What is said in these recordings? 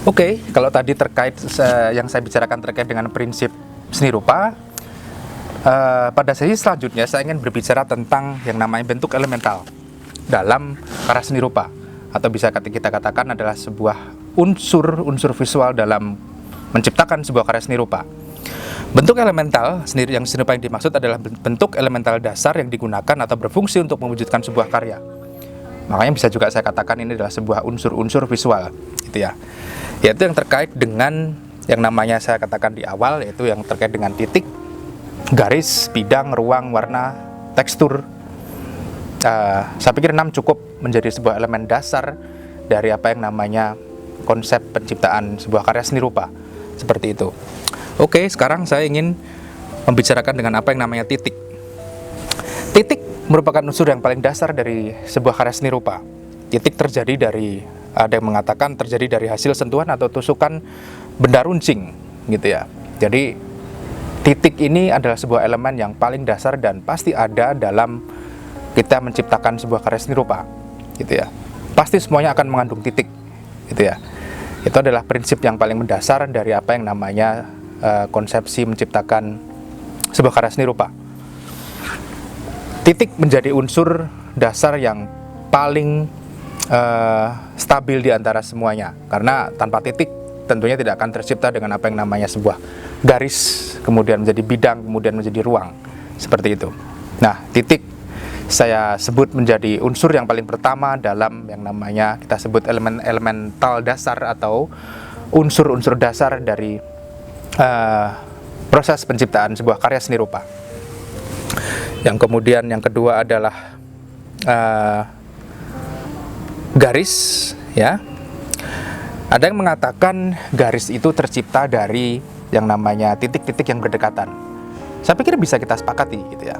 Oke, kalau tadi terkait yang saya bicarakan terkait dengan prinsip seni rupa, pada sesi selanjutnya saya ingin berbicara tentang yang namanya bentuk elemental dalam karya seni rupa, atau bisa kita katakan adalah sebuah unsur visual dalam menciptakan sebuah karya seni rupa. Bentuk elemental yang seni rupa yang dimaksud adalah bentuk elemental dasar yang digunakan atau berfungsi untuk mewujudkan sebuah karya. Makanya bisa juga saya katakan ini adalah sebuah unsur visual, gitu ya. Yaitu yang terkait dengan yang namanya saya katakan di awal, yaitu yang terkait dengan titik, garis, bidang, ruang, warna, tekstur. Saya pikir 6 cukup menjadi sebuah elemen dasar dari apa yang namanya konsep penciptaan sebuah karya seni rupa, seperti itu. Oke, sekarang saya ingin membicarakan dengan apa yang namanya titik. Titik merupakan unsur yang paling dasar dari sebuah karya seni rupa. Titik terjadi dari, ada yang mengatakan terjadi dari hasil sentuhan atau tusukan benda runcing, gitu ya. Jadi titik ini adalah sebuah elemen yang paling dasar dan pasti ada dalam kita menciptakan sebuah karya seni rupa, gitu ya. Pasti semuanya akan mengandung titik, gitu ya. Itu adalah prinsip yang paling mendasar dari apa yang namanya konsepsi menciptakan sebuah karya seni rupa. Titik menjadi unsur dasar yang paling stabil di antara semuanya, karena tanpa titik tentunya tidak akan tercipta dengan apa yang namanya sebuah garis, kemudian menjadi bidang, kemudian menjadi ruang, seperti itu. Nah, titik saya sebut menjadi unsur yang paling pertama dalam yang namanya kita sebut elemental dasar atau unsur-unsur dasar dari proses penciptaan sebuah karya seni rupa. Yang kemudian yang kedua adalah garis, ya. Ada yang mengatakan garis itu tercipta dari yang namanya titik-titik yang berdekatan. Saya pikir bisa kita sepakati, gitu ya.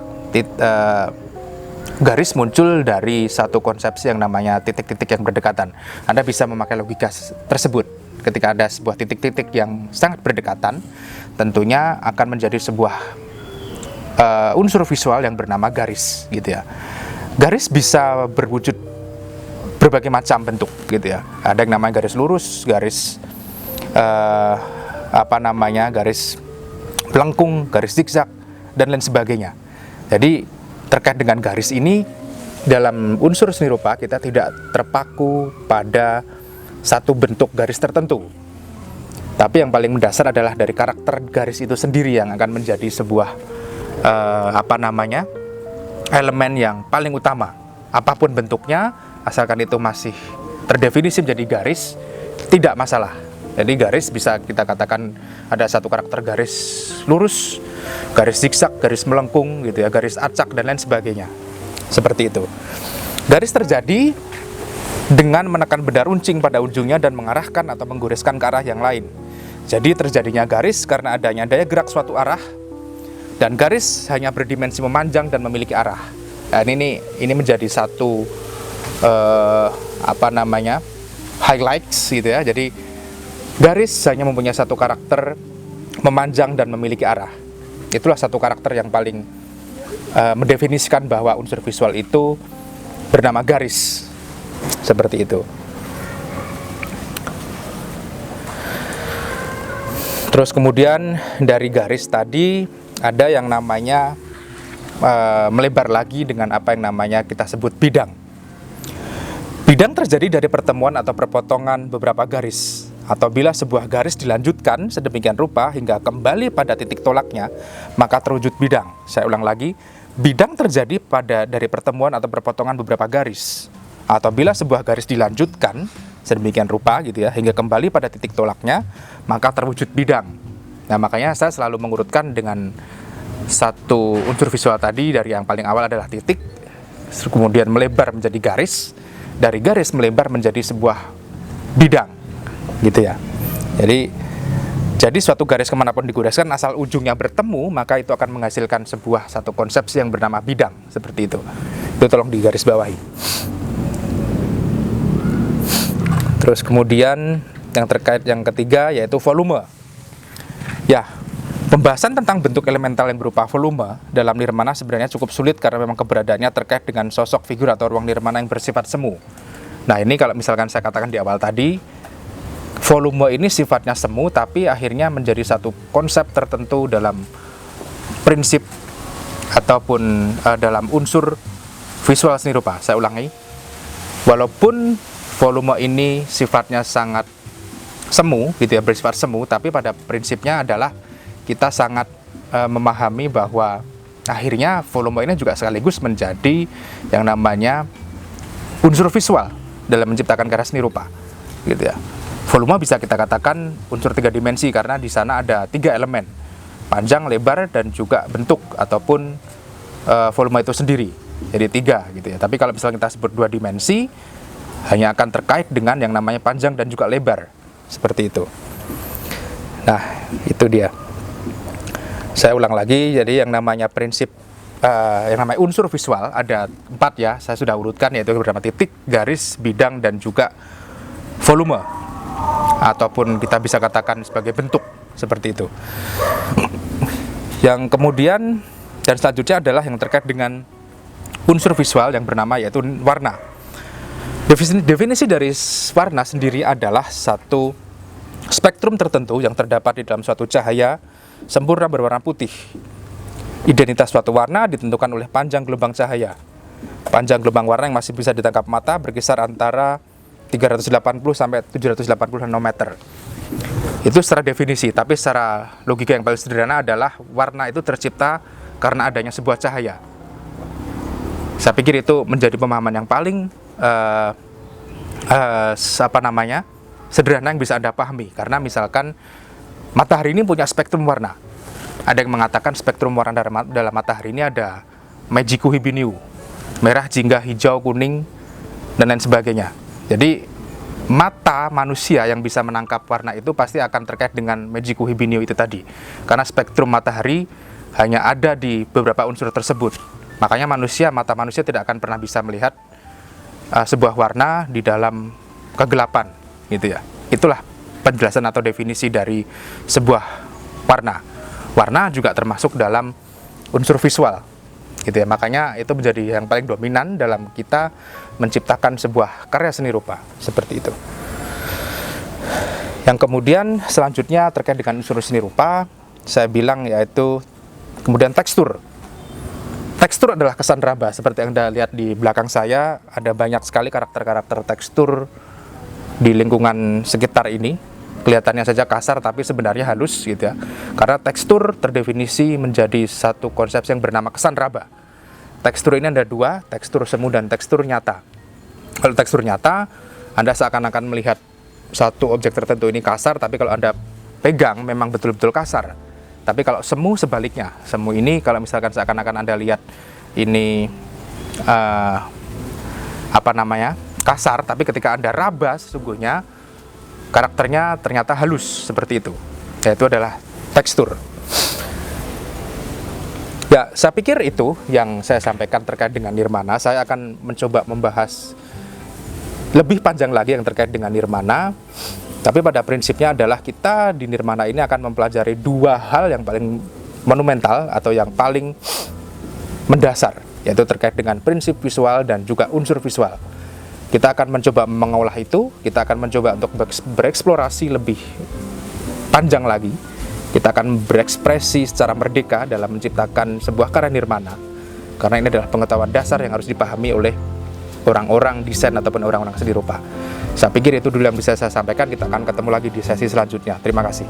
Garis muncul dari satu konsepsi yang namanya titik-titik yang berdekatan. Anda bisa memakai logika tersebut. Ketika ada sebuah titik-titik yang sangat berdekatan, tentunya akan menjadi sebuah unsur visual yang bernama garis, gitu ya. Garis bisa berwujud berbagai macam bentuk, gitu ya. Ada yang namanya garis lurus, garis garis melengkung, garis zigzag, dan lain sebagainya. Jadi terkait dengan garis ini, dalam unsur seni rupa kita tidak terpaku pada satu bentuk garis tertentu, tapi yang paling mendasar adalah dari karakter garis itu sendiri yang akan menjadi sebuah elemen yang paling utama. Apapun bentuknya, asalkan itu masih terdefinisi menjadi garis, tidak masalah. Jadi garis bisa kita katakan ada satu karakter garis lurus, garis zigzag, garis melengkung, gitu ya, garis acak, dan lain sebagainya. Seperti itu. Garis terjadi dengan menekan benda runcing pada ujungnya dan mengarahkan atau menggoreskan ke arah yang lain. Jadi terjadinya garis karena adanya daya gerak suatu arah, dan garis hanya berdimensi memanjang dan memiliki arah. Nah, ini menjadi satu highlights, gitu ya. Jadi garis hanya mempunyai satu karakter memanjang dan memiliki arah. Itulah satu karakter yang paling mendefinisikan bahwa unsur visual itu bernama garis. Seperti itu. Terus kemudian dari garis tadi ada yang namanya melebar lagi dengan apa yang namanya kita sebut bidang. Bidang terjadi dari pertemuan atau perpotongan beberapa garis, atau bila sebuah garis dilanjutkan sedemikian rupa hingga kembali pada titik tolaknya, maka terwujud bidang. Saya ulang lagi, bidang terjadi dari pertemuan atau perpotongan beberapa garis, atau bila sebuah garis dilanjutkan sedemikian rupa, gitu ya, hingga kembali pada titik tolaknya, maka terwujud bidang. Nah, makanya saya selalu mengurutkan dengan satu unsur visual tadi, dari yang paling awal adalah titik, kemudian melebar menjadi garis, dari garis melebar menjadi sebuah bidang, gitu ya. Jadi suatu garis kemanapun digoreskan, asal ujungnya bertemu, maka itu akan menghasilkan sebuah satu konsepsi yang bernama bidang, seperti itu. Itu tolong digaris bawahi. Terus kemudian yang terkait yang ketiga yaitu volume. Ya, pembahasan tentang bentuk elemental yang berupa volume dalam nirmana sebenarnya cukup sulit karena memang keberadaannya terkait dengan sosok figur atau ruang nirmana yang bersifat semu. Nah, ini kalau misalkan saya katakan di awal tadi, volume ini sifatnya semu tapi akhirnya menjadi satu konsep tertentu dalam prinsip ataupun dalam unsur visual seni rupa. Saya ulangi, walaupun volume ini sifatnya sangat semu gitu ya, bersifat semu, tapi pada prinsipnya adalah kita sangat memahami bahwa akhirnya volume ini juga sekaligus menjadi yang namanya unsur visual dalam menciptakan karya seni rupa gitu ya. Volume bisa kita katakan unsur 3 dimensi karena di sana ada 3 elemen, panjang, lebar, dan juga bentuk ataupun volume itu sendiri. Jadi 3 gitu ya. Tapi kalau misalnya kita sebut 2 dimensi, hanya akan terkait dengan yang namanya panjang dan juga lebar. Seperti itu. Nah, itu dia. Saya ulang lagi, jadi yang namanya prinsip, yang namanya unsur visual ada 4 ya, saya sudah urutkan, yaitu beberapa titik, garis, bidang, dan juga volume. Ataupun kita bisa katakan sebagai bentuk, seperti itu. Yang kemudian dan selanjutnya adalah yang terkait dengan unsur visual yang bernama yaitu warna. Definisi dari warna sendiri adalah satu spektrum tertentu yang terdapat di dalam suatu cahaya sempurna berwarna putih. Identitas suatu warna ditentukan oleh panjang gelombang cahaya. Panjang gelombang warna yang masih bisa ditangkap mata berkisar antara 380 sampai 780 nanometer. Itu secara definisi, tapi secara logika yang paling sederhana adalah warna itu tercipta karena adanya sebuah cahaya. Saya pikir itu menjadi pemahaman yang paling sederhana yang bisa Anda pahami. Karena misalkan matahari ini punya spektrum warna. Ada yang mengatakan spektrum warna dalam matahari ini ada Meiji Kuhibiniu, merah, jingga, hijau, kuning, dan lain sebagainya. Jadi mata manusia yang bisa menangkap warna itu pasti akan terkait dengan Meiji Kuhibiniu itu tadi. Karena spektrum matahari hanya ada di beberapa unsur tersebut. Makanya mata manusia tidak akan pernah bisa melihat sebuah warna di dalam kegelapan, gitu ya. Itulah penjelasan atau definisi dari sebuah warna. Warna juga termasuk dalam unsur visual, gitu ya. Makanya itu menjadi yang paling dominan dalam kita menciptakan sebuah karya seni rupa, seperti itu. Yang kemudian selanjutnya terkait dengan unsur seni rupa, saya bilang yaitu kemudian tekstur. Tekstur adalah kesan raba, seperti yang Anda lihat di belakang saya, ada banyak sekali karakter-karakter tekstur di lingkungan sekitar ini. Kelihatannya saja kasar, tapi sebenarnya halus gitu ya. Karena tekstur terdefinisi menjadi satu konsep yang bernama kesan raba. Tekstur ini ada 2, tekstur semu dan tekstur nyata. Kalau tekstur nyata, Anda seakan-akan melihat satu objek tertentu ini kasar, tapi kalau Anda pegang memang betul-betul kasar. Tapi kalau semu sebaliknya, semu ini kalau misalkan seakan-akan Anda lihat ini kasar, tapi ketika Anda raba sesungguhnya karakternya ternyata halus, seperti itu. Yaitu adalah tekstur. Ya, saya pikir itu yang saya sampaikan terkait dengan nirmana. Saya akan mencoba membahas lebih panjang lagi yang terkait dengan nirmana. Tapi pada prinsipnya adalah kita di nirmana ini akan mempelajari 2 hal yang paling monumental atau yang paling mendasar, yaitu terkait dengan prinsip visual dan juga unsur visual. Kita akan mencoba mengolah itu, kita akan mencoba untuk bereksplorasi lebih panjang lagi. Kita akan berekspresi secara merdeka dalam menciptakan sebuah karya nirmana. Karena ini adalah pengetahuan dasar yang harus dipahami oleh orang-orang desain ataupun orang-orang seni rupa. Saya pikir itu dulu yang bisa saya sampaikan. Kita akan ketemu lagi di sesi selanjutnya. Terima kasih.